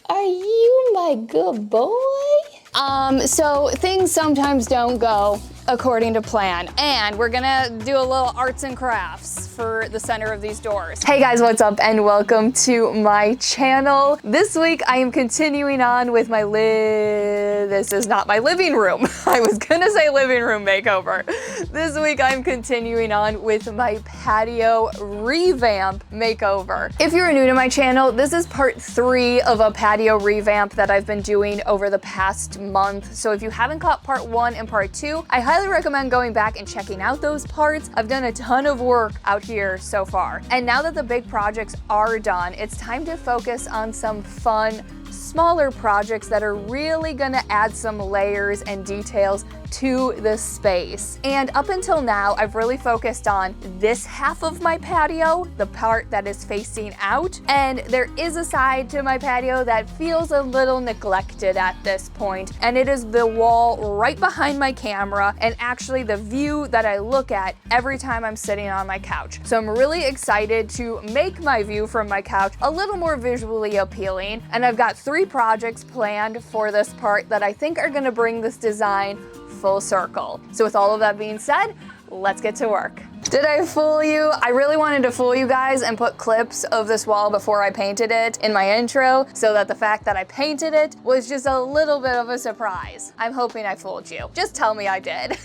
Are you my good boy? So things sometimes don't go according to plan, and we're gonna do a little arts and crafts for the center of these doors. Hey guys, what's up, and welcome to my channel. This week I am continuing on with my this is not my living room. I was gonna say living room makeover. This week I'm continuing on with my patio revamp makeover. If you're new to my channel, this is part 3 of a patio revamp that I've been doing over the past month. So if you haven't caught part 1 and part 2, I highly recommend going back and checking out those parts. I've done a ton of work out here so far. And now that the big projects are done, it's time to focus on some fun, smaller projects that are really gonna add some layers and details to this space. And up until now, I've really focused on this half of my patio, the part that is facing out. And there is a side to my patio that feels a little neglected at this point. And it is the wall right behind my camera, and actually the view that I look at every time I'm sitting on my couch. So I'm really excited to make my view from my couch a little more visually appealing. And I've got 3 projects planned for this part that I think are gonna bring this design full circle. So with all of that being said, let's get to work. Did I fool you? I really wanted to fool you guys and put clips of this wall before I painted it in my intro, so that the fact that I painted it was just a little bit of a surprise. I'm hoping I fooled you. Just tell me I did.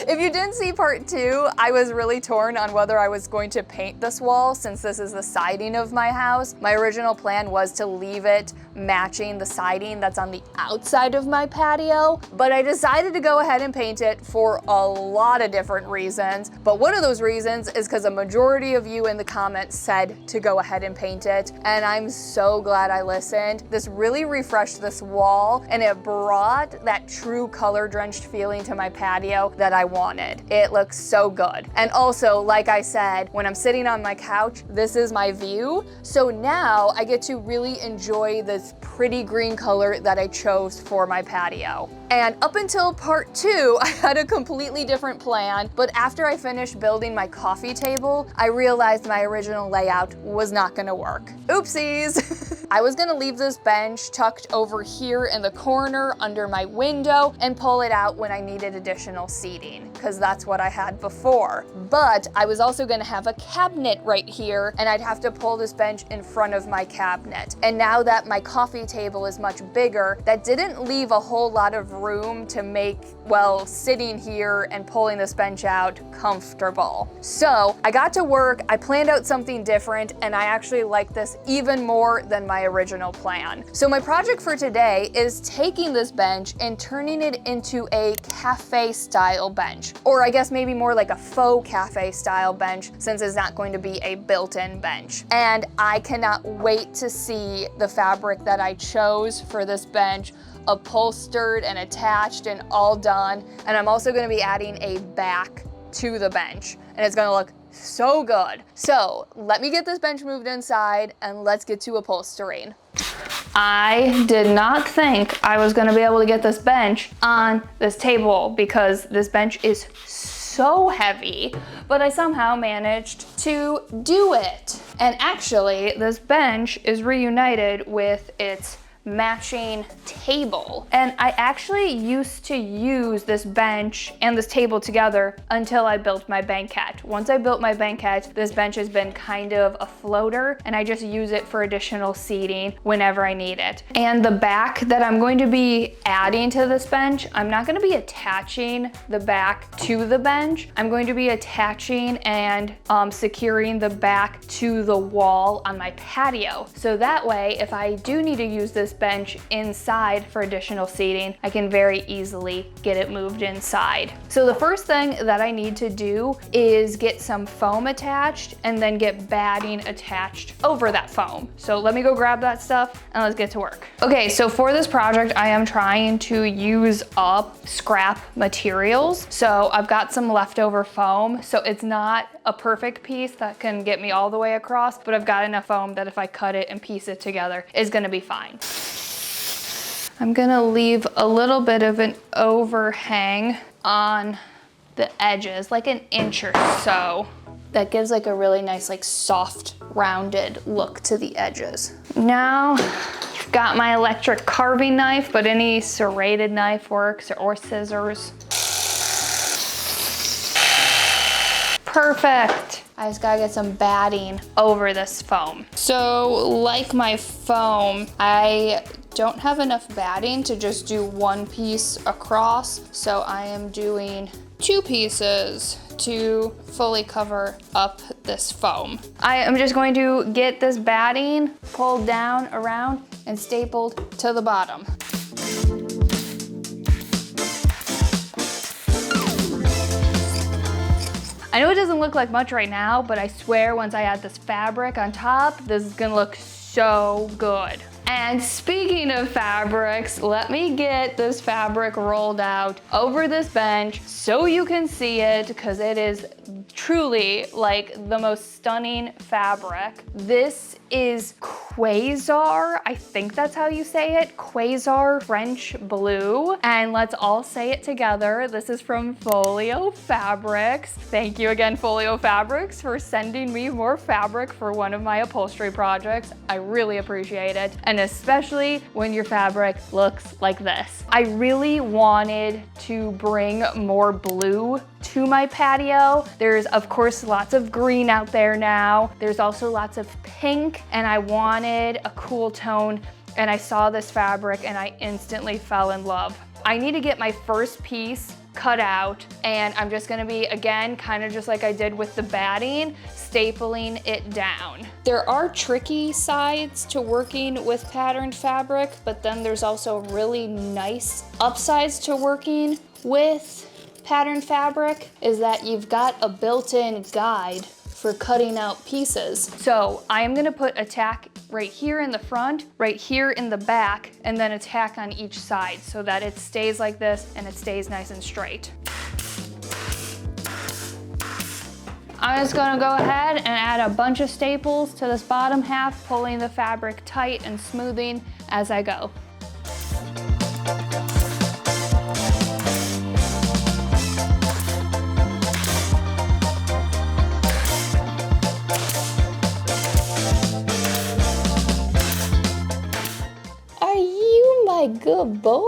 If you didn't see part 2, I was really torn on whether I was going to paint this wall, since this is the siding of my house. My original plan was to leave it matching the siding that's on the outside of my patio, but I decided to go ahead and paint it for a lot of different reasons. But one of those reasons is because a majority of you in the comments said to go ahead and paint it, and I'm so glad I listened. This really refreshed this wall, and it brought that true color-drenched feeling to my patio that I wanted. It looks so good. And also, like I said, when I'm sitting on my couch, this is my view. So now I get to really enjoy this pretty green color that I chose for my patio. And up until part 2, I had a completely different plan, but after I finished building my coffee table, I realized my original layout was not gonna work. Oopsies! I was gonna leave this bench tucked over here in the corner under my window and pull it out when I needed additional seating, because that's what I had before. But I was also gonna have a cabinet right here, and I'd have to pull this bench in front of my cabinet. And now that my coffee table is much bigger, that didn't leave a whole lot of room to make, well, sitting here and pulling this bench out comfortable. So I got to work, I planned out something different, and I actually like this even more than my original plan. So my project for today is taking this bench and turning it into a cafe style bench, or I guess maybe more like a faux cafe style bench, since it's not going to be a built-in bench. And I cannot wait to see the fabric that I chose for this bench upholstered and attached and all done. And I'm also going to be adding a back to the bench, and it's going to look so good. So let me get this bench moved inside and let's get to upholstering. I did not think I was going to be able to get this bench on this table, because this bench is so heavy, but I somehow managed to do it. And actually, this bench is reunited with its matching table. And I actually used to use this bench and this table together until I built my banquette. Once I built my banquette, this bench has been kind of a floater, and I just use it for additional seating whenever I need it. And the back that I'm going to be adding to this bench, I'm not going to be attaching the back to the bench. I'm going to be attaching and securing the back to the wall on my patio. So that way, if I do need to use this bench inside for additional seating, I can very easily get it moved inside. So the first thing that I need to do is get some foam attached and then get batting attached over that foam. So let me go grab that stuff and let's get to work. Okay, so for this project, I am trying to use up scrap materials. So I've got some leftover foam. So it's not a perfect piece that can get me all the way across, but I've got enough foam that if I cut it and piece it together, it's gonna be fine. I'm gonna leave a little bit of an overhang on the edges, like an inch or so. That gives like a really nice, like soft, rounded look to the edges. Now, Got my electric carving knife, but any serrated knife works, or scissors. Perfect. I just gotta get some batting over this foam. So like my foam, I don't have enough batting to just do one piece across, so I am doing 2 pieces to fully cover up this foam. I am just going to get this batting pulled down around and stapled to the bottom. I know it doesn't look like much right now, but I swear once I add this fabric on top, this is gonna look so good. And speaking of fabrics, let me get this fabric rolled out over this bench so you can see it, because it is truly like the most stunning fabric. This is Quasar, I think that's how you say it, Quasar French Blue. And let's all say it together. This is from Folio Fabrics. Thank you again, Folio Fabrics, for sending me more fabric for one of my upholstery projects. I really appreciate it. And especially when your fabric looks like this. I really wanted to bring more blue to my patio. There's of course lots of green out there now. There's also lots of pink, and I wanted a cool tone, and I saw this fabric and I instantly fell in love. I need to get my first piece cut out, and I'm just gonna be, again, kind of just like I did with the batting, stapling it down. There are tricky sides to working with patterned fabric, but then there's also really nice upsides to working with patterned fabric, is that you've got a built-in guide for cutting out pieces. So I am gonna put a tack right here in the front, right here in the back, and then a tack on each side so that it stays like this and it stays nice and straight. I'm just gonna go ahead and add a bunch of staples to this bottom half, pulling the fabric tight and smoothing as I go. My good boy.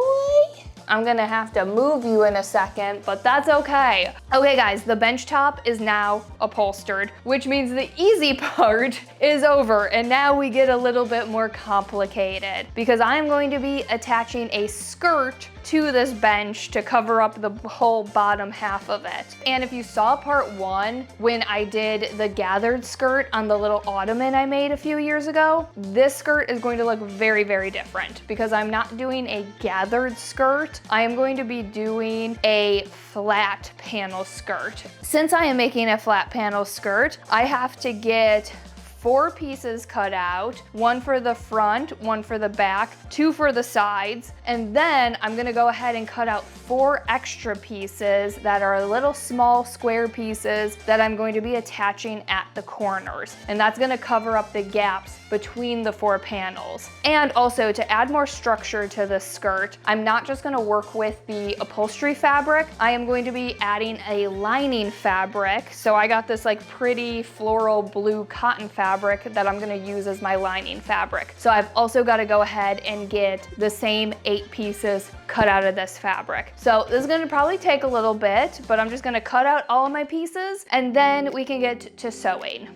I'm gonna have to move you in a second, but that's okay. Okay guys, the bench top is now upholstered, which means the easy part is over, and now we get a little bit more complicated, because I'm going to be attaching a skirt to this bench to cover up the whole bottom half of it. And if you saw part 1, when I did the gathered skirt on the little ottoman I made a few years ago, this skirt is going to look very, very different, because I'm not doing a gathered skirt. I am going to be doing a flat panel skirt. Since I am making a flat panel skirt, I have to get 4 pieces cut out, 1 for the front, 1 for the back, 2 for the sides, and then I'm gonna go ahead and cut out 4 extra pieces that are little small square pieces that I'm going to be attaching at the corners. And that's gonna cover up the gaps between the 4 panels. And also, to add more structure to this skirt, I'm not just gonna work with the upholstery fabric, I am going to be adding a lining fabric. So I got this like pretty floral blue cotton fabric that I'm gonna use as my lining fabric. So I've also gotta go ahead and get the same 8 pieces cut out of this fabric. So this is gonna probably take a little bit, but I'm just gonna cut out all of my pieces and then we can get to sewing.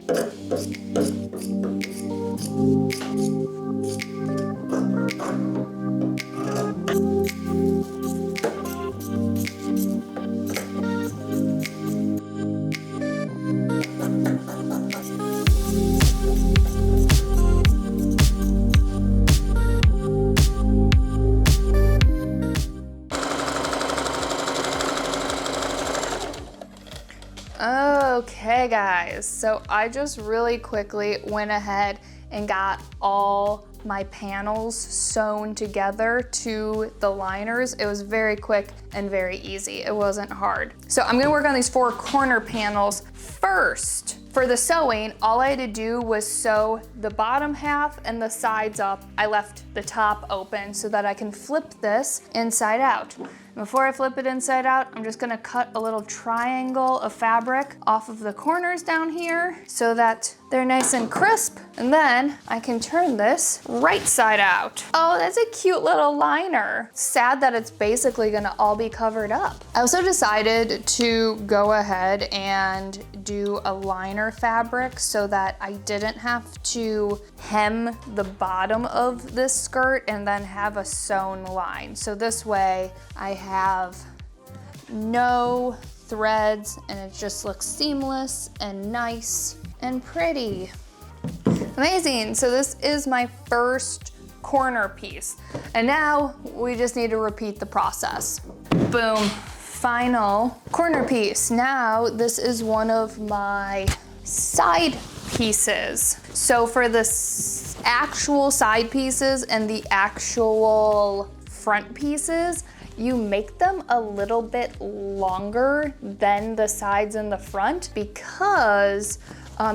Okay guys, so I just really quickly went ahead and got all my panels sewn together to the liners. It was very quick and very easy. It wasn't hard. So I'm gonna work on these 4 corner panels first. For the sewing, all I had to do was sew the bottom half and the sides up. I left the top open so that I can flip this inside out. Before I flip it inside out, I'm just gonna cut a little triangle of fabric off of the corners down here so that they're nice and crisp. And then I can turn this right side out. Oh, that's a cute little liner. Sad that it's basically gonna all be covered up. I also decided to go ahead and do a liner fabric so that I didn't have to hem the bottom of this skirt and then have a sewn line. So this way I have no threads and it just looks seamless and nice and pretty. Amazing, so this is my first corner piece. And now we just need to repeat the process. Boom, final corner piece. Now this is one of my side pieces. So for the actual side pieces and the actual front pieces, you make them a little bit longer than the sides and the front because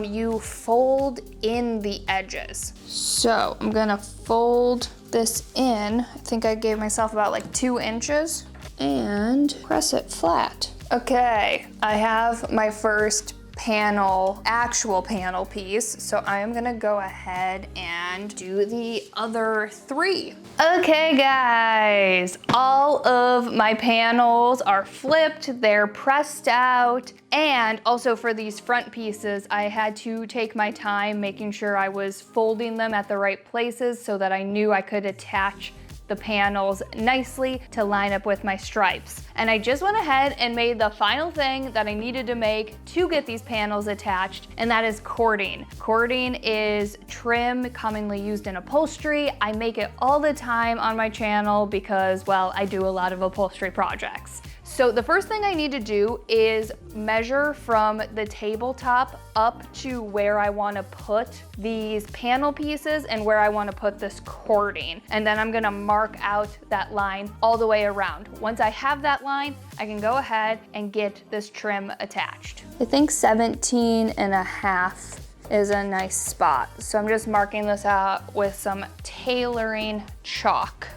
you fold in the edges. So I'm gonna fold this in. I think I gave myself about like 2 inches and press it flat. Okay, I have my first panel, actual panel piece. So I am gonna go ahead and do the other 3. Okay guys, all of my panels are flipped, they're pressed out. And also for these front pieces, I had to take my time making sure I was folding them at the right places so that I knew I could attach the panels nicely to line up with my stripes. And I just went ahead and made the final thing that I needed to make to get these panels attached, and that is cording. Cording is trim commonly used in upholstery. I make it all the time on my channel because, well, I do a lot of upholstery projects. So the first thing I need to do is measure from the tabletop up to where I want to put these panel pieces and where I want to put this cording. And then I'm going to mark out that line all the way around. Once I have that line, I can go ahead and get this trim attached. I think 17.5 is a nice spot. So I'm just marking this out with some tailoring chalk.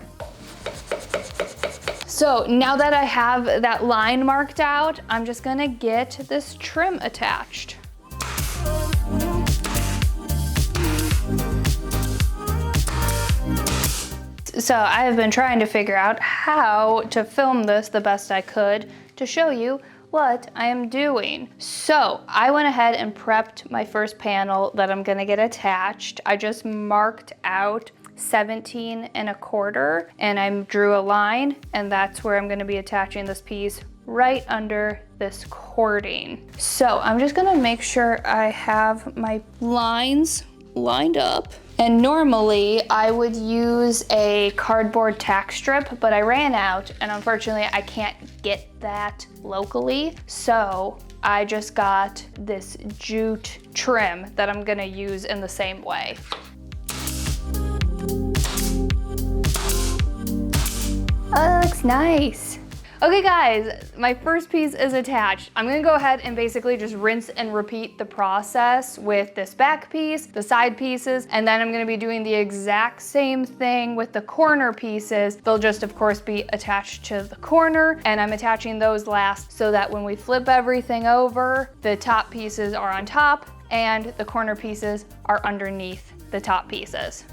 So now that I have that line marked out, I'm just gonna get this trim attached. So I have been trying to figure out how to film this the best I could to show you what I am doing. So I went ahead and prepped my first panel that I'm gonna get attached. I just marked out 17.25 and I drew a line, and that's where I'm gonna be attaching this piece right under this cording. So I'm just gonna make sure I have my lines lined up. And normally I would use a cardboard tack strip, but I ran out and unfortunately I can't get that locally. So I just got this jute trim that I'm gonna use in the same way. Oh, that looks nice. Okay guys, my first piece is attached. I'm gonna go ahead and basically just rinse and repeat the process with this back piece, the side pieces, and then I'm gonna be doing the exact same thing with the corner pieces. They'll just of course be attached to the corner, and I'm attaching those last so that when we flip everything over, the top pieces are on top and the corner pieces are underneath the top pieces.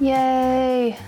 Yay,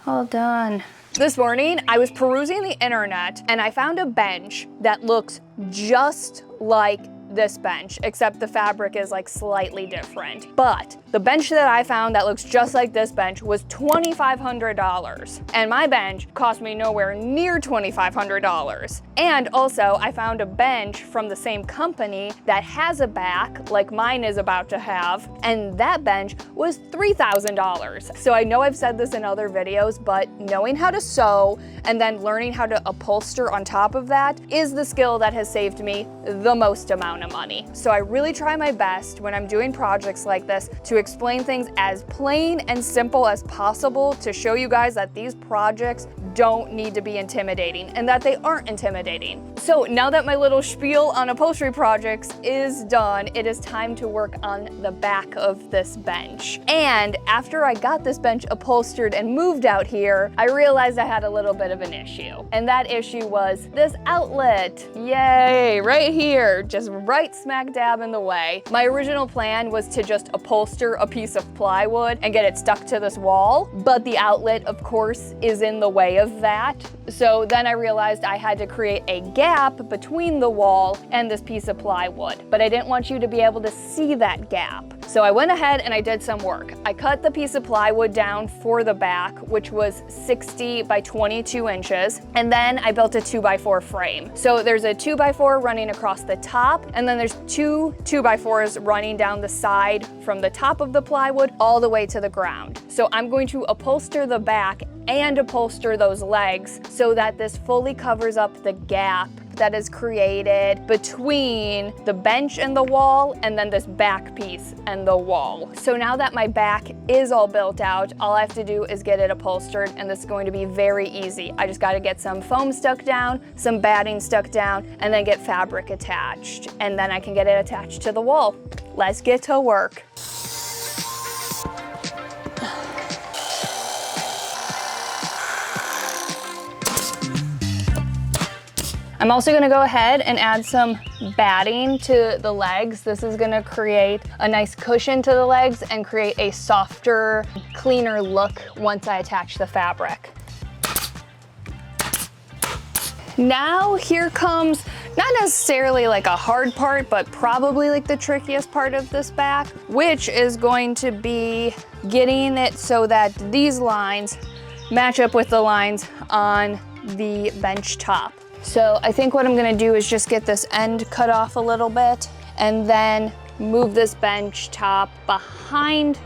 all done. This morning, I was perusing the internet and I found a bench that looks just like this bench, except the fabric is like slightly different. But the bench that I found that looks just like this bench was $2,500. And my bench cost me nowhere near $2,500. And also I found a bench from the same company that has a back like mine is about to have, and that bench was $3,000. So I know I've said this in other videos, but knowing how to sew and then learning how to upholster on top of that is the skill that has saved me the most amount of money. So I really try my best when I'm doing projects like this to explain things as plain and simple as possible to show you guys that these projects don't need to be intimidating and that they aren't intimidating. So now that my little spiel on upholstery projects is done, it is time to work on the back of this bench. And after I got this bench upholstered and moved out here, I realized I had a little bit of an issue. And that issue was this outlet. Yay, right here, just right smack dab in the way. My original plan was to just upholster a piece of plywood and get it stuck to this wall, but the outlet, of course, is in the way of that. So then I realized I had to create a gap between the wall and this piece of plywood, but I didn't want you to be able to see that gap. So I went ahead and I did some work. I cut the piece of plywood down for the back, which was 60 by 22 inches, and then I built a 2x4 frame. So there's a 2x4 running across the top, and then there's two 2x4s running down the side from the top of the plywood all the way to the ground. So I'm going to upholster the back and upholster those legs so that this fully covers up the gap that is created between the bench and the wall, and then this back piece and the wall. So now that my back is all built out, all I have to do is get it upholstered, and this is going to be very easy. I just gotta get some foam stuck down, some batting stuck down, and then get fabric attached. And then I can get it attached to the wall. Let's get to work. I'm also gonna go ahead and add some batting to the legs. This is gonna create a nice cushion to the legs and create a softer, cleaner look once I attach the fabric. Now here comes, not necessarily like a hard part, but probably like the trickiest part of this back, which is going to be getting it so that these lines match up with the lines on the bench top. So I think what I'm gonna do is just get this end cut off a little bit and then move this bench top behind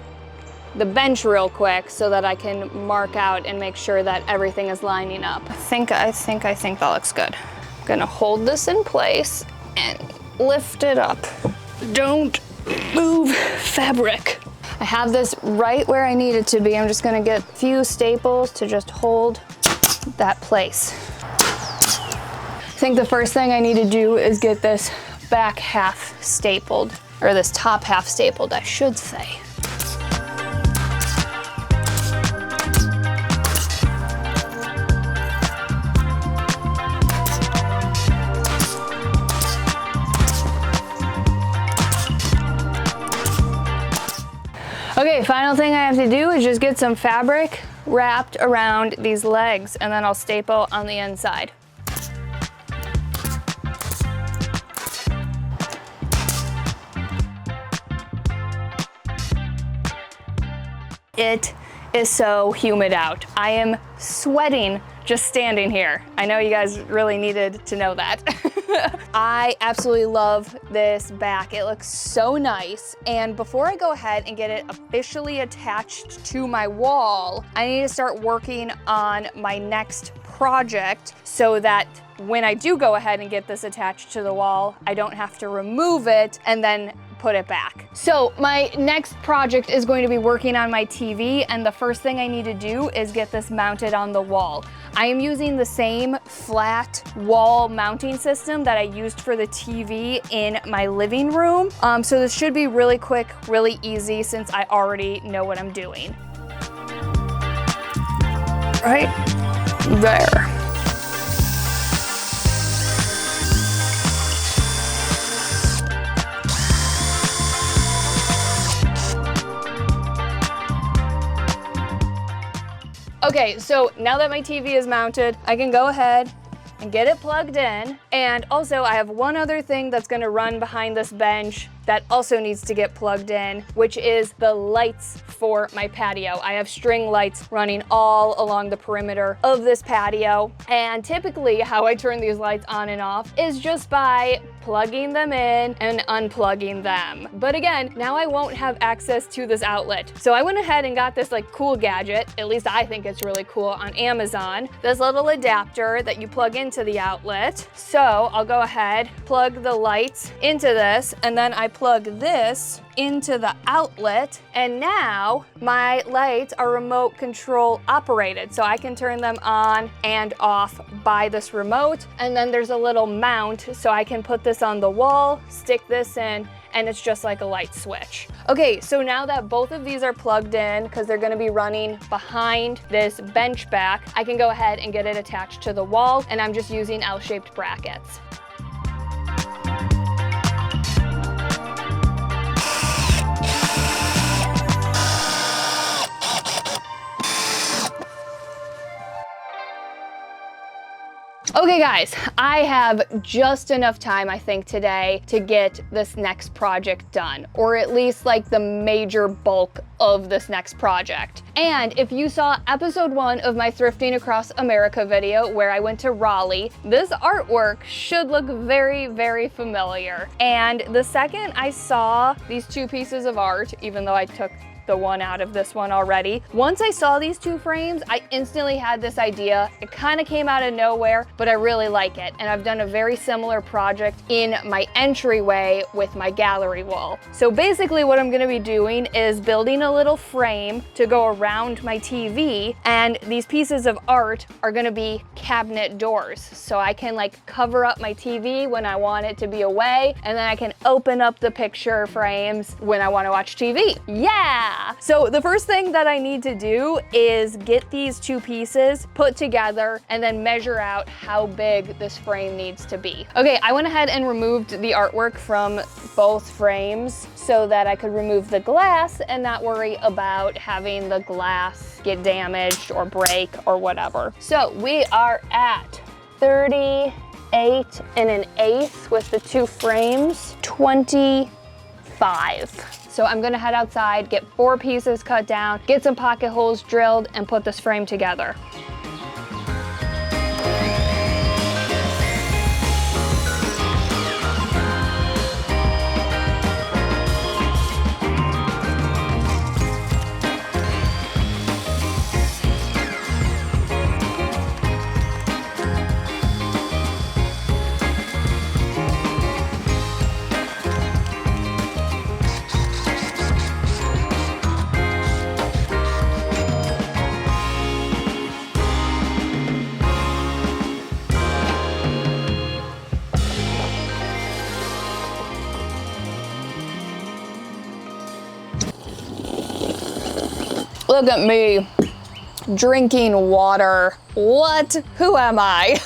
the bench real quick so that I can mark out and make sure that everything is lining up. I think that looks good. I'm gonna hold this in place and lift it up. Don't move fabric. I have this right where I need it to be. I'm just gonna get a few staples to just hold that place. I think the first thing I need to do is get this back half stapled, or this top half stapled, I should say. Okay, final thing I have to do is just get some fabric wrapped around these legs, and then I'll staple on the inside. It is so humid out. I am sweating just standing here. I know you guys really needed to know that. I absolutely love this back. It looks so nice. And before I go ahead and get it officially attached to my wall, I need to start working on my next project so that when I do go ahead and get this attached to the wall, I don't have to remove it and then put it back. So my next project is going to be working on my TV, and the first thing I need to do is get this mounted on the wall. I am using the same flat wall mounting system that I used for the TV in my living room. So this should be really quick, really easy since I already know what I'm doing. Right there. Okay, so now that my TV is mounted, I can go ahead and get it plugged in. And also I have one other thing that's gonna run behind this bench that also needs to get plugged in, which is the lights for my patio. I have string lights running all along the perimeter of this patio. And typically how I turn these lights on and off is just by plugging them in and unplugging them. But again, now I won't have access to this outlet. So I went ahead and got this like cool gadget, at least I think it's really cool, on Amazon. This little adapter that you plug into the outlet. So I'll go ahead, plug the lights into this, and then I plug this into the outlet, and now my lights are remote control operated, so I can turn them on and off by this remote. And then there's a little mount, so I can put this on the wall, stick this in, and it's just like a light switch. Okay, so now that both of these are plugged in, because they're gonna be running behind this bench back, I can go ahead and get it attached to the wall, and I'm just using L-shaped brackets. Okay guys, I have just enough time, I think, today to get this next project done, or at least like the major bulk of this next project. And if you saw episode 1 of my Thrifting Across America video where I went to Raleigh, this artwork should look very, very familiar. And the second I saw these two pieces of art, even though I took the one out of this one already. Once I saw these two frames, I instantly had this idea. It kind of came out of nowhere, but I really like it. And I've done a very similar project in my entryway with my gallery wall. So basically what I'm gonna be doing is building a little frame to go around my TV, and these pieces of art are gonna be cabinet doors. So I can like cover up my TV when I want it to be away, and then I can open up the picture frames when I wanna watch TV. Yeah! So the first thing that I need to do is get these two pieces put together and then measure out how big this frame needs to be. Okay, I went ahead and removed the artwork from both frames so that I could remove the glass and not worry about having the glass get damaged or break or whatever. So we are at 38 1/8 with the two frames, 25. So I'm gonna head outside, get 4 pieces cut down, get some pocket holes drilled, and put this frame together. Look at me, drinking water. What? Who am I?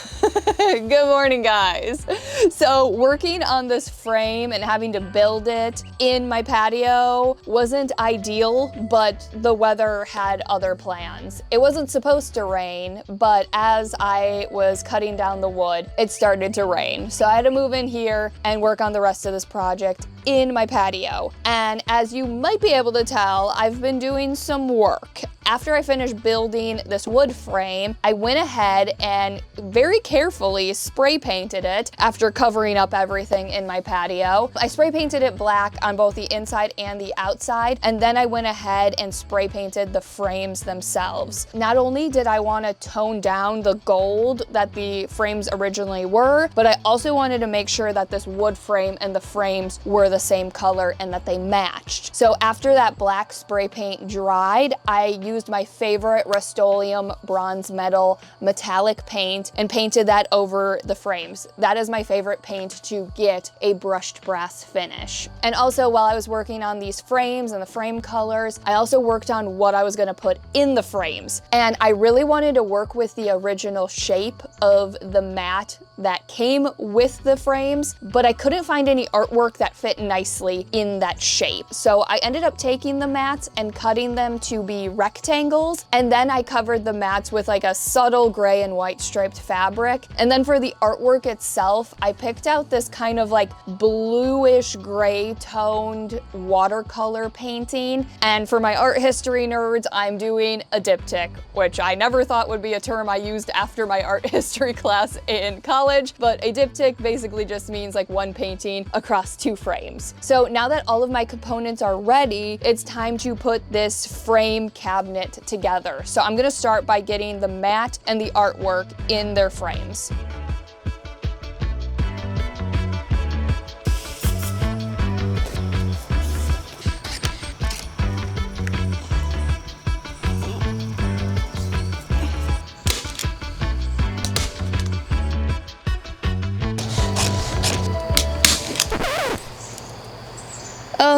Good morning, guys. So working on this frame and having to build it in my patio wasn't ideal, but the weather had other plans. It wasn't supposed to rain, but as I was cutting down the wood, it started to rain. So I had to move in here and work on the rest of this project in my patio. And as you might be able to tell, I've been doing some work. After I finished building this wood frame, I went ahead and very carefully spray painted it after covering up everything in my patio. I spray painted it black on both the inside and the outside, and then I went ahead and spray painted the frames themselves. Not only did I want to tone down the gold that the frames originally were, but I also wanted to make sure that this wood frame and the frames were the same color and that they matched. So after that black spray paint dried, I used my favorite Rust-Oleum bronze metal metallic paint and painted that over the frames. That is my favorite paint to get a brushed brass finish. And also, while I was working on these frames and the frame colors, I also worked on what I was gonna put in the frames. And I really wanted to work with the original shape of the mat that came with the frames, but I couldn't find any artwork that fit nicely in that shape. So I ended up taking the mats and cutting them to be rectangles, and then I covered the mats with like a subtle gray and white striped fabric. And then for the artwork itself, I picked out this kind of like bluish gray toned watercolor painting. And for my art history nerds, I'm doing a diptych, which I never thought would be a term I used after my art history class in college, but a diptych basically just means like one painting across 2 frames. So now that all of my components are ready, it's time to put this frame cabinet together. So I'm gonna start by getting the mat and the artwork in their frames.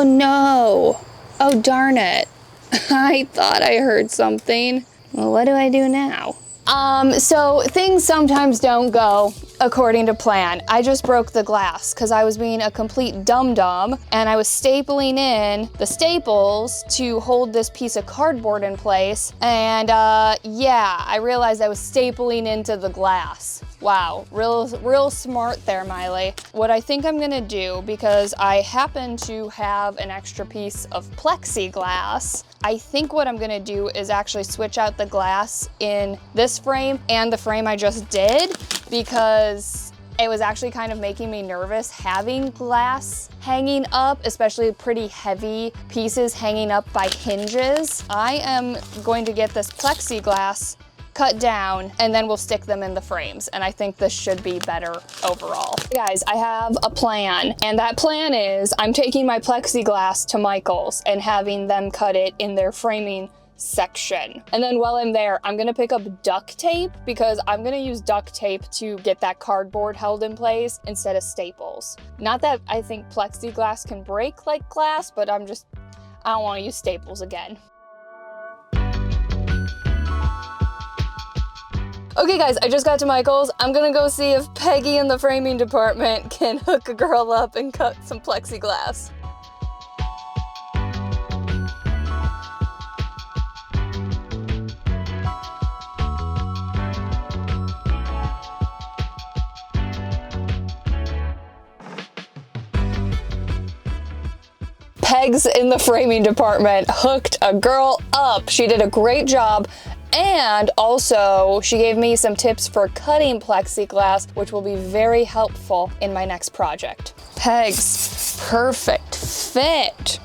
no. Oh, darn it. I thought I heard something. Well, what do I do now? So things sometimes don't go according to plan. I just broke the glass because I was being a complete dum-dum and I was stapling in the staples to hold this piece of cardboard in place. And yeah, I realized I was stapling into the glass. Wow, real smart there, Miley. What I think I'm gonna do, because I happen to have an extra piece of plexiglass, I think what I'm gonna do is actually switch out the glass in this frame and the frame I just did, because it was actually kind of making me nervous having glass hanging up, especially pretty heavy pieces hanging up by hinges. I am going to get this plexiglass cut down and then we'll stick them in the frames. And I think this should be better overall. Guys, I have a plan, and that plan is I'm taking my plexiglass to Michael's and having them cut it in their framing section. And then while I'm there, I'm gonna pick up duct tape, because I'm gonna use duct tape to get that cardboard held in place instead of staples. Not that I think plexiglass can break like glass, but I don't wanna use staples again. Okay guys, I just got to Michael's. I'm gonna go see if Peggy in the framing department can hook a girl up and cut some plexiglass. Pegs in the framing department hooked a girl up. She did a great job. And also, she gave me some tips for cutting plexiglass, which will be very helpful in my next project. Pegs, perfect fit.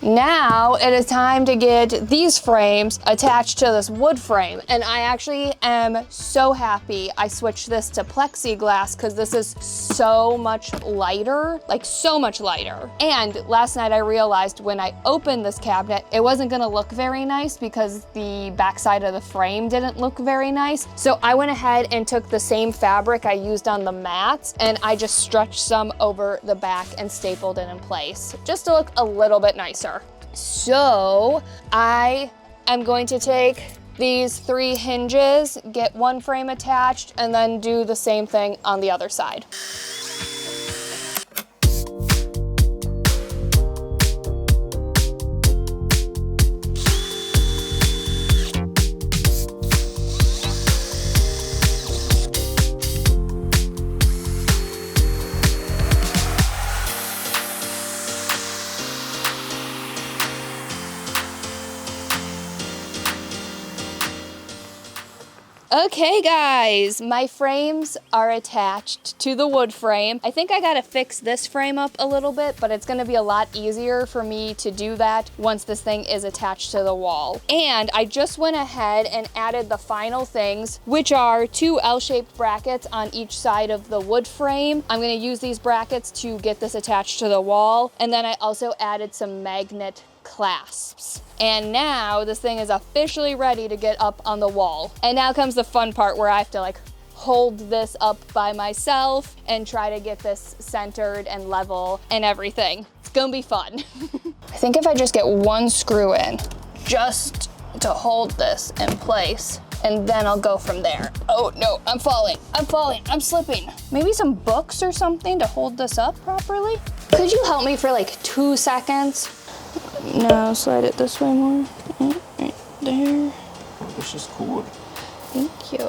Now it is time to get these frames attached to this wood frame. And I actually am so happy I switched this to plexiglass, because this is so much lighter, like so much lighter. And last night I realized when I opened this cabinet, it wasn't gonna look very nice because the backside of the frame didn't look very nice. So I went ahead and took the same fabric I used on the mats and I just stretched some over the back and stapled it in place, just to look a little bit nicer. So I am going to take these 3 hinges, get one frame attached, and then do the same thing on the other side. Okay guys, my frames are attached to the wood frame. I think I gotta fix this frame up a little bit, but it's gonna be a lot easier for me to do that once this thing is attached to the wall. And I just went ahead and added the final things, which are 2 L-shaped brackets on each side of the wood frame. I'm gonna use these brackets to get this attached to the wall. And then I also added some magnet clasps. And now this thing is officially ready to get up on the wall. And now comes the fun part where I have to hold this up by myself and try to get this centered and level and everything. It's gonna be fun. I think if I just get 1 screw in, just to hold this in place, and then I'll go from there. Oh no, I'm falling, I'm slipping. Maybe some books or something to hold this up properly? Could you help me for 2 seconds? No, slide it this way more. Right there. This is cool. Thank you.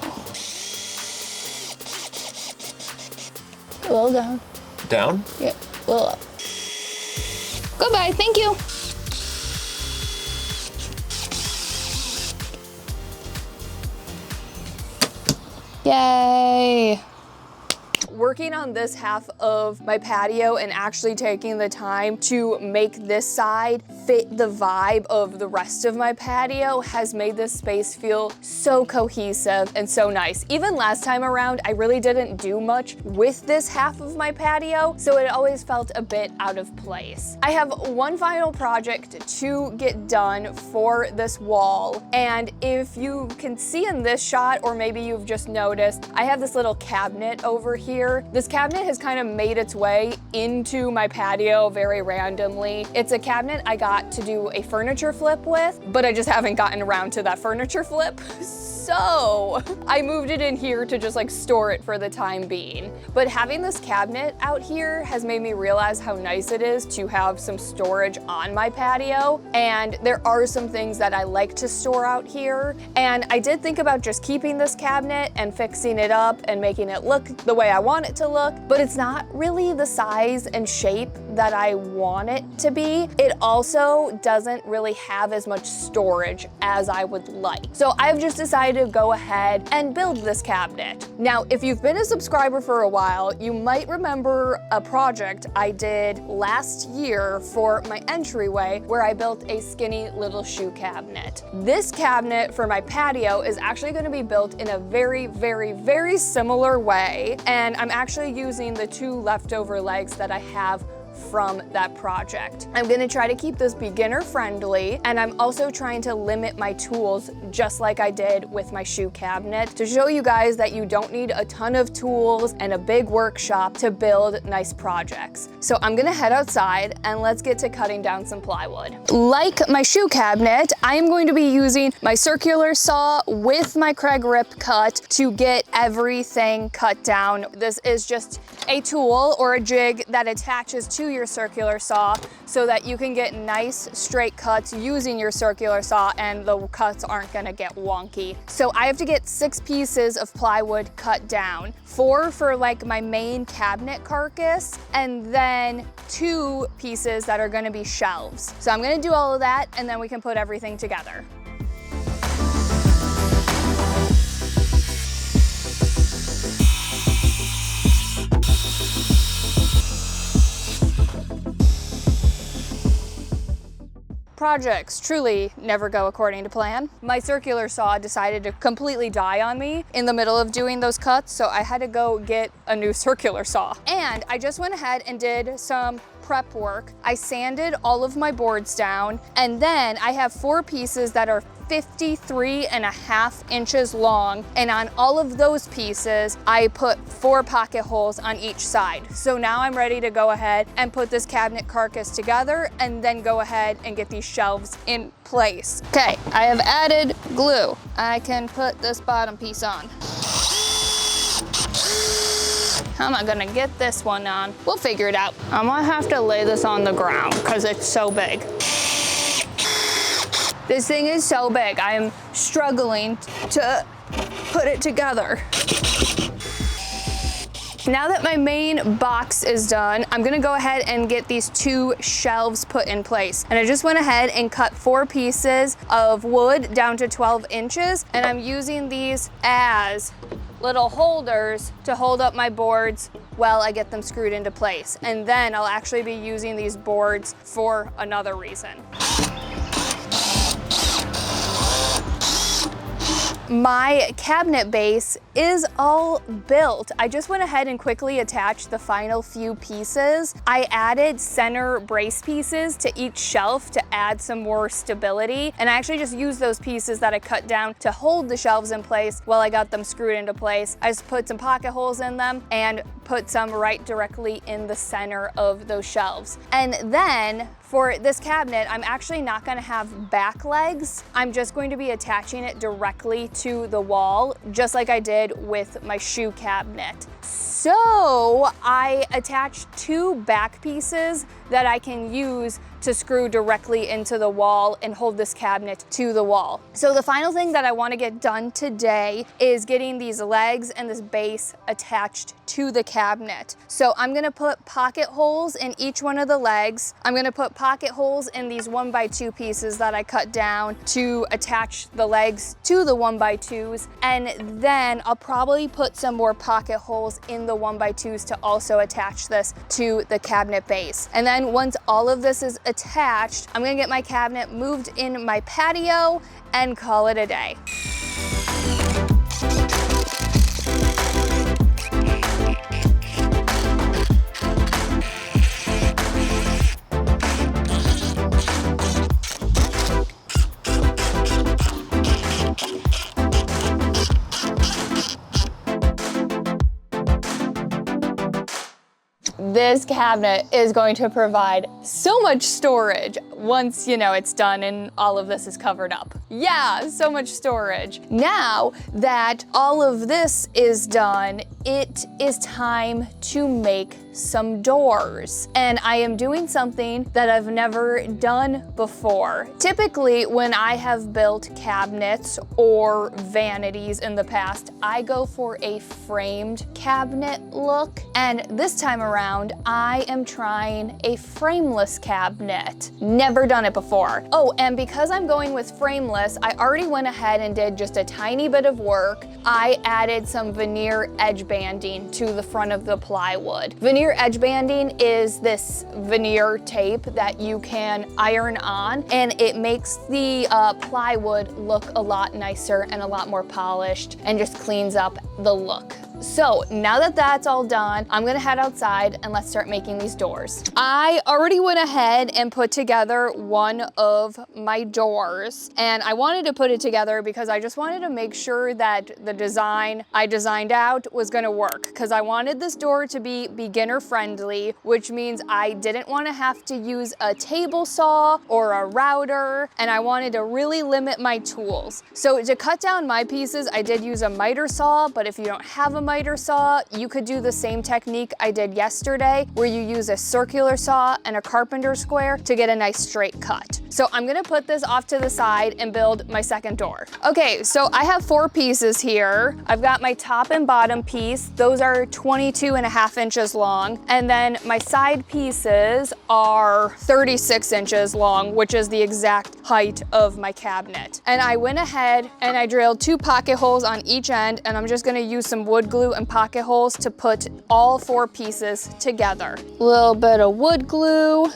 A little down. Down? Yeah, a little up. Goodbye, thank you. Yay. Working on this half of my patio and actually taking the time to make this side fit the vibe of the rest of my patio has made this space feel so cohesive and so nice. Even last time around, I really didn't do much with this half of my patio, so it always felt a bit out of place. I have one final project to get done for this wall, and if you can see in this shot, or maybe you've just noticed, I have this little cabinet over here. This cabinet has kind of made its way into my patio very randomly. It's a cabinet I got to do a furniture flip with, but I just haven't gotten around to that furniture flip. So I moved it in here to just like store it for the time being. But having this cabinet out here has made me realize how nice it is to have some storage on my patio. And there are some things that I like to store out here. And I did think about just keeping this cabinet and fixing it up and making it look the way I want it to look, but it's not really the size and shape that I want it to be. It also doesn't really have as much storage as I would like. So I've just decided to go ahead and build this cabinet. Now, if you've been a subscriber for a while, you might remember a project I did last year for my entryway where I built a skinny little shoe cabinet. This cabinet for my patio is actually going to be built in a very, very, very similar way, and I'm actually using the 2 leftover legs that I have from that project. I'm gonna try to keep this beginner friendly, and I'm also trying to limit my tools just like I did with my shoe cabinet to show you guys that you don't need a ton of tools and a big workshop to build nice projects. So I'm gonna head outside and let's get to cutting down some plywood. Like my shoe cabinet, I am going to be using my circular saw with my Craig Rip cut to get everything cut down. This is just a tool or a jig that attaches to your circular saw so that you can get nice straight cuts using your circular saw and the cuts aren't gonna get wonky. So I have to get 6 pieces of plywood cut down, 4 for like my main cabinet carcass, and then 2 pieces that are gonna be shelves. So I'm gonna do all of that and then we can put everything together. Projects truly never go according to plan. My circular saw decided to completely die on me in the middle of doing those cuts, so I had to go get a new circular saw. And I just went ahead and did some prep work. I sanded all of my boards down, and then I have 4 pieces that are 53.5 inches long, and on all of those pieces I put 4 pocket holes on each side. So now I'm ready to go ahead and put this cabinet carcass together and then go ahead and get these shelves in place. Okay, I have added glue. I can put this bottom piece on. How am I gonna get this one on? We'll figure it out. I might have to lay this on the ground because it's so big. This thing is so big, I am struggling to put it together. Now that my main box is done, I'm gonna go ahead and get these 2 shelves put in place. And I just went ahead and cut 4 pieces of wood down to 12 inches, and I'm using these as little holders to hold up my boards while I get them screwed into place. And then I'll actually be using these boards for another reason. My cabinet base is all built. I just went ahead and quickly attached the final few pieces. I added center brace pieces to each shelf to add some more stability. And I actually just used those pieces that I cut down to hold the shelves in place while I got them screwed into place. I just put some pocket holes in them and put some right directly in the center of those shelves. And then for this cabinet, I'm actually not gonna have back legs. I'm just going to be attaching it directly to the wall, just like I did with my shoe cabinet. So I attached 2 back pieces that I can use to screw directly into the wall and hold this cabinet to the wall. So the final thing that I want to get done today is getting these legs and this base attached to the cabinet. So I'm gonna put pocket holes in each one of the legs. I'm gonna put pocket holes in these 1x2 pieces that I cut down to attach the legs to the 1x2s. And then I'll probably put some more pocket holes in the 1x2s to also attach this to the cabinet base. And then once all of this is attached, I'm gonna get my cabinet moved in my patio and call it a day. This cabinet is going to provide so much storage once, you know, it's done and all of this is covered up. Yeah, so much storage. Now that all of this is done, it is time to make some doors. And I am doing something that I've never done before. Typically, when I have built cabinets or vanities in the past, I go for a framed cabinet look. And this time around, I am trying a frameless cabinet. Never done it before. Oh, and because I'm going with frameless, I already went ahead and did just a tiny bit of work. I added some veneer edge banding to the front of the plywood. Veneer edge banding is this veneer tape that you can iron on, and it makes the plywood look a lot nicer and a lot more polished and just cleans up the look. So now that that's all done, I'm gonna head outside and let's start making these doors. I already went ahead and put together one of my doors, and I wanted to put it together because I just wanted to make sure that the design I designed out was gonna work, because I wanted this door to be beginner friendly, which means I didn't want to have to use a table saw or a router, and I wanted to really limit my tools. So to cut down my pieces, I did use a miter saw, but if you don't have a miter saw, you could do the same technique I did yesterday, where you use a circular saw and a carpenter square to get a nice straight cut. So I'm gonna put this off to the side and build my second door. Okay, so I have 4 pieces here. I've got my top and bottom piece. Those are 22.5 inches long. And then my side pieces are 36 inches long, which is the exact height of my cabinet. And I went ahead and I drilled 2 pocket holes on each end, and I'm just gonna use some wood glue and pocket holes to put all 4 pieces together. A little bit of wood glue.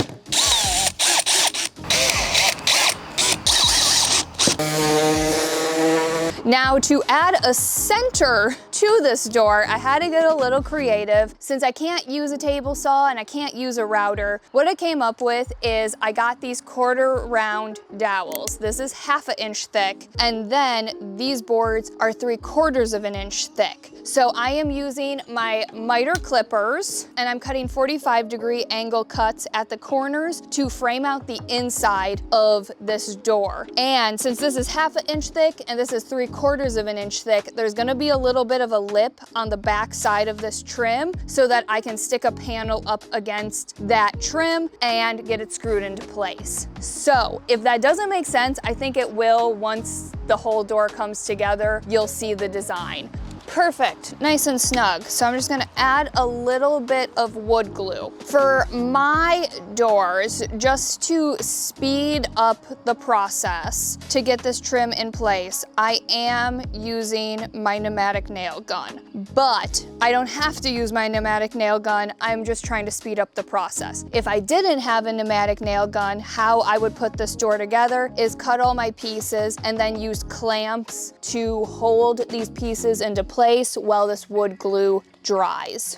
Now to add a center to this door, I had to get a little creative. Since I can't use a table saw and I can't use a router, what I came up with is I got these quarter round dowels. This is 1/2 inch thick, and then these boards are 3/4 of an inch thick. So I am using my miter clippers, and I'm cutting 45-degree angle cuts at the corners to frame out the inside of this door. And since this is 1/2 inch thick and this is 3/4 of an inch thick, there's gonna be a little bit of a lip on the back side of this trim so that I can stick a panel up against that trim and get it screwed into place. So if that doesn't make sense, I think it will once the whole door comes together. You'll see the design. Perfect, nice and snug. So I'm just gonna add a little bit of wood glue. For my doors, just to speed up the process to get this trim in place, I am using my pneumatic nail gun. But I don't have to use my pneumatic nail gun, I'm just trying to speed up the process. If I didn't have a pneumatic nail gun, how I would put this door together is cut all my pieces and then use clamps to hold these pieces into place while this wood glue dries.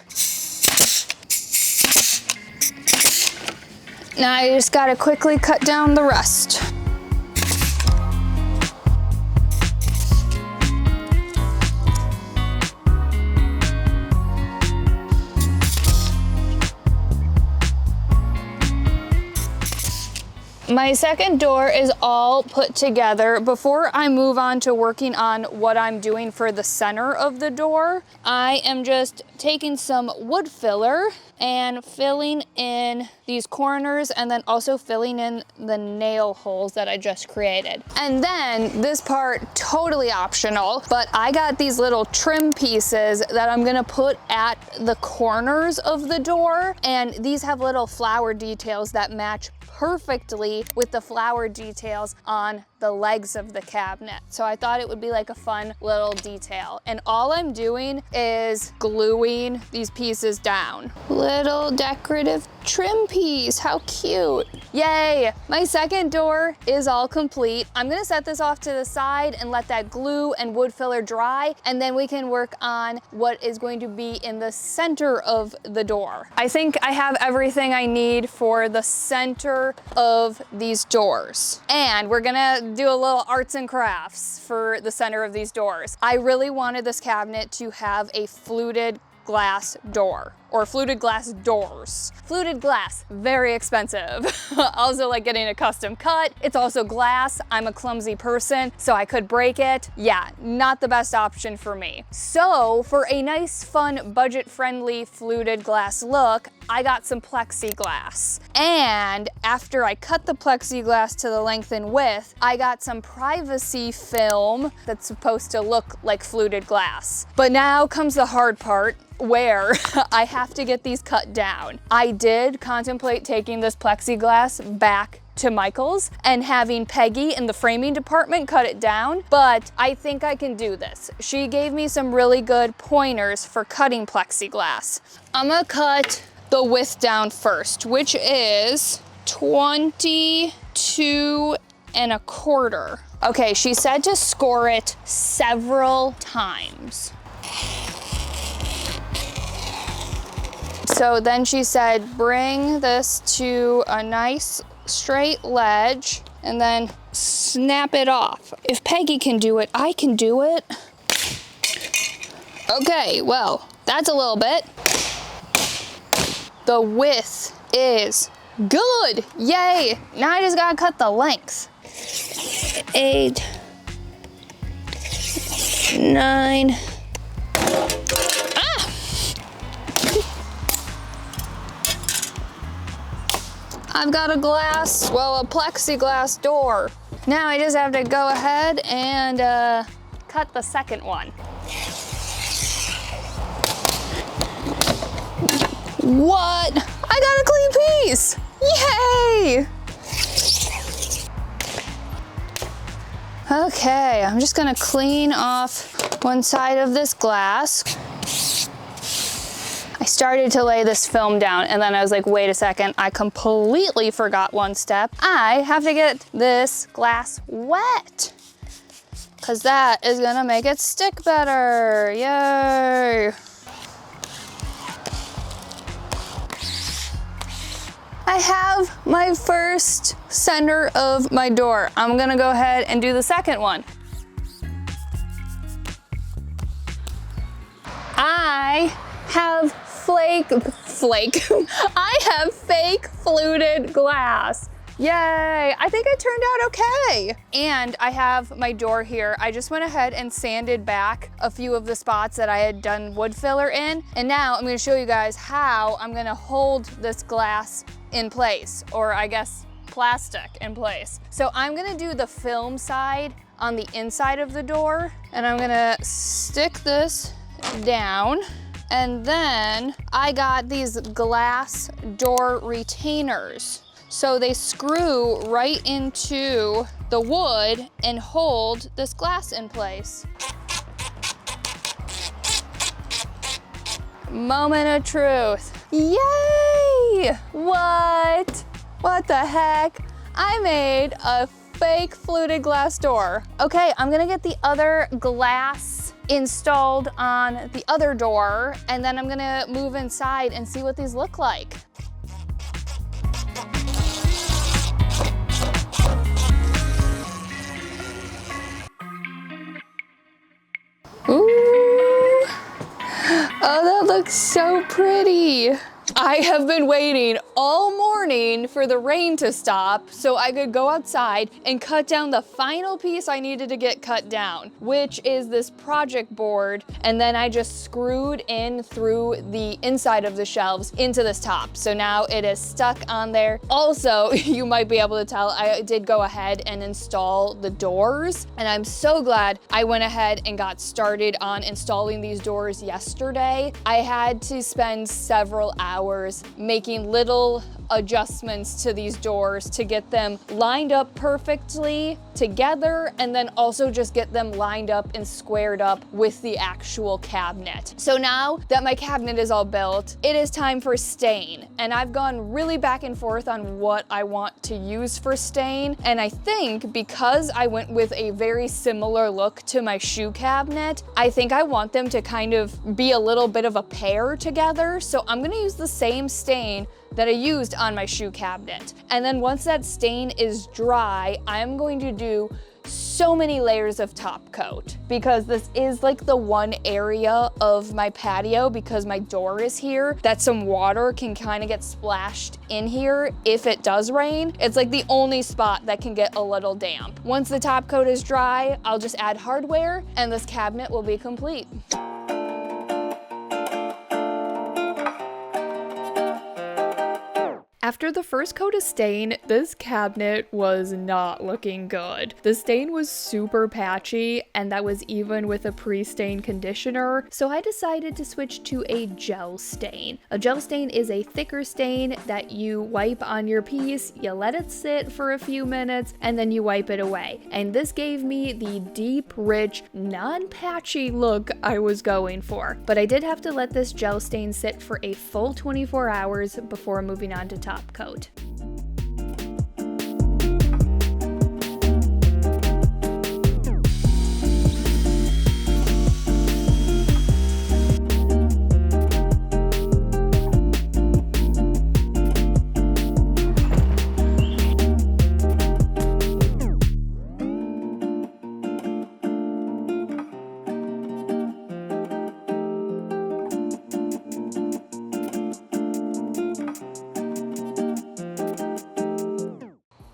Now I just gotta quickly cut down the rest. My second door is all put together. Before I move on to working on what I'm doing for the center of the door, I am just taking some wood filler and filling in these corners and then also filling in the nail holes that I just created. And then this part, totally optional, but I got these little trim pieces that I'm gonna put at the corners of the door, and these have little flower details that match perfectly with the flower details on the legs of the cabinet. So I thought it would be like a fun little detail. And all I'm doing is gluing these pieces down. Little decorative trim piece, how cute. Yay, my second door is all complete. I'm gonna set this off to the side and let that glue and wood filler dry, and then we can work on what is going to be in the center of the door. I think I have everything I need for the center of these doors. And we're gonna do a little arts and crafts for the center of these doors. I really wanted this cabinet to have a fluted glass door, or fluted glass doors. Fluted glass, very expensive. Also like getting a custom cut. It's also glass. I'm a clumsy person, so I could break it. Yeah, not the best option for me. So for a nice, fun, budget-friendly fluted glass look, I got some plexiglass. And after I cut the plexiglass to the length and width, I got some privacy film that's supposed to look like fluted glass. But now comes the hard part, where I have to get these cut down. I did contemplate taking this plexiglass back to Michael's and having Peggy in the framing department cut it down, but I think I can do this. She gave me some really good pointers for cutting plexiglass. I'm gonna cut the width down first, which is 22.25. Okay, she said to score it several times. So then she said, bring this to a nice straight ledge and then snap it off. If Peggy can do it, I can do it. Okay, well, that's a little bit. The width is good, yay. Now I just gotta cut the length. 8, 9, I've got a plexiglass door. Now I just have to go ahead and cut the second one. What? I got a clean piece! Yay! Okay, I'm just gonna clean off one side of this glass. I started to lay this film down and then I was like, wait a second, I completely forgot one step. I have to get this glass wet, because that is gonna make it stick better, yay. I have my first center of my door. I'm gonna go ahead and do the second one. I have I have fake fluted glass. Yay, I think it turned out okay. And I have my door here. I just went ahead and sanded back a few of the spots that I had done wood filler in. And now I'm gonna show you guys how I'm gonna hold this glass in place, or I guess plastic in place. So I'm gonna do the film side on the inside of the door, and I'm gonna stick this down. And then I got these glass door retainers. So they screw right into the wood and hold this glass in place. Moment of truth. Yay! What? What the heck? I made a fake fluted glass door. Okay, I'm gonna get the other glass installed on the other door, and then I'm gonna move inside and see what these look like. Ooh. Oh, that looks so pretty. I have been waiting all morning for the rain to stop so I could go outside and cut down the final piece I needed to get cut down, which is this project board. And then I just screwed in through the inside of the shelves into this top. So now it is stuck on there. Also, you might be able to tell I did go ahead and install the doors. And I'm so glad I went ahead and got started on installing these doors yesterday. I had to spend several hours making little adjustments to these doors to get them lined up perfectly together, and then also just get them lined up and squared up with the actual cabinet. So now that my cabinet is all built, it is time for stain. And I've gone really back and forth on what I want to use for stain. And I think because I went with a very similar look to my shoe cabinet, I think I want them to kind of be a little bit of a pair together. So I'm gonna use the same stain that I used on my shoe cabinet. And then once that stain is dry, I'm going to do so many layers of top coat, because this is like the one area of my patio, because my door is here, that some water can kind of get splashed in here if it does rain. It's like the only spot that can get a little damp. Once the top coat is dry, I'll just add hardware and this cabinet will be complete. After the first coat of stain, this cabinet was not looking good. The stain was super patchy, and that was even with a pre-stain conditioner, so I decided to switch to a gel stain. A gel stain is a thicker stain that you wipe on your piece, you let it sit for a few minutes, and then you wipe it away. And this gave me the deep, rich, non-patchy look I was going for. But I did have to let this gel stain sit for a full 24 hours before moving on to top coat.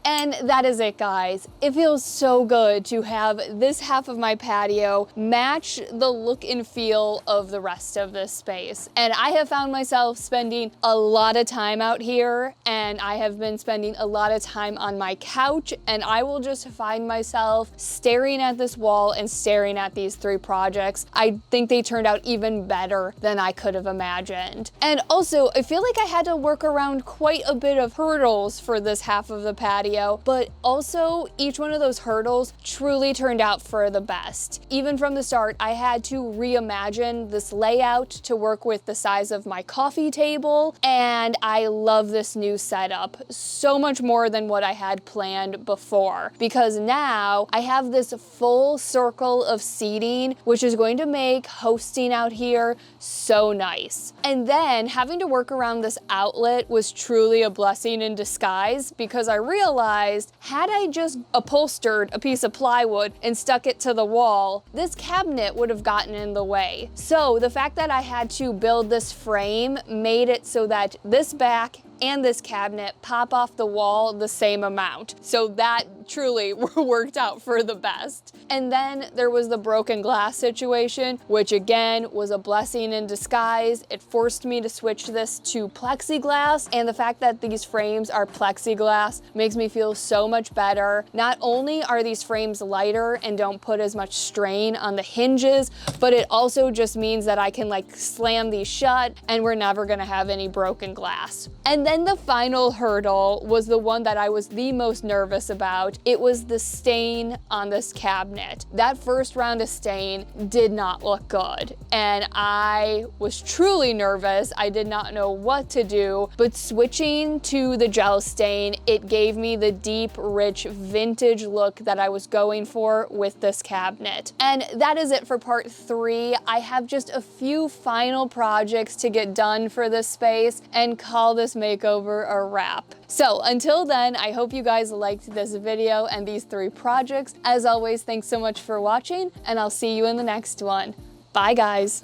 And that is it, guys. It feels so good to have this half of my patio match the look and feel of the rest of this space. And I have found myself spending a lot of time out here, and I have been spending a lot of time on my couch, and I will just find myself staring at this wall and staring at these three projects. I think they turned out even better than I could have imagined. And also, I feel like I had to work around quite a bit of hurdles for this half of the patio, but also each one of those hurdles truly turned out for the best. Even from the start, I had to reimagine this layout to work with the size of my coffee table, and I love this new setup so much more than what I had planned before, because now I have this full circle of seating, which is going to make hosting out here so nice. And then having to work around this outlet was truly a blessing in disguise, because I realized had I just upholstered a piece of plywood and stuck it to the wall, this cabinet would have gotten in the way. So the fact that I had to build this frame made it so that this back and this cabinet pop off the wall the same amount. So that truly worked out for the best. And then there was the broken glass situation, which again was a blessing in disguise. It forced me to switch this to plexiglass, and the fact that these frames are plexiglass makes me feel so much better. Not only are these frames lighter and don't put as much strain on the hinges, but it also just means that I can like slam these shut and we're never gonna have any broken glass. And then the final hurdle was the one that I was the most nervous about. It was the stain on this cabinet. That first round of stain did not look good, and I was truly nervous. I did not know what to do, but switching to the gel stain, it gave me the deep, rich, vintage look that I was going for with this cabinet. And that is it for part 3. I have just a few final projects to get done for this space and call this makeover a wrap. So until then, I hope you guys liked this video and these 3 projects. As always, thanks so much for watching, and I'll see you in the next one. Bye, guys.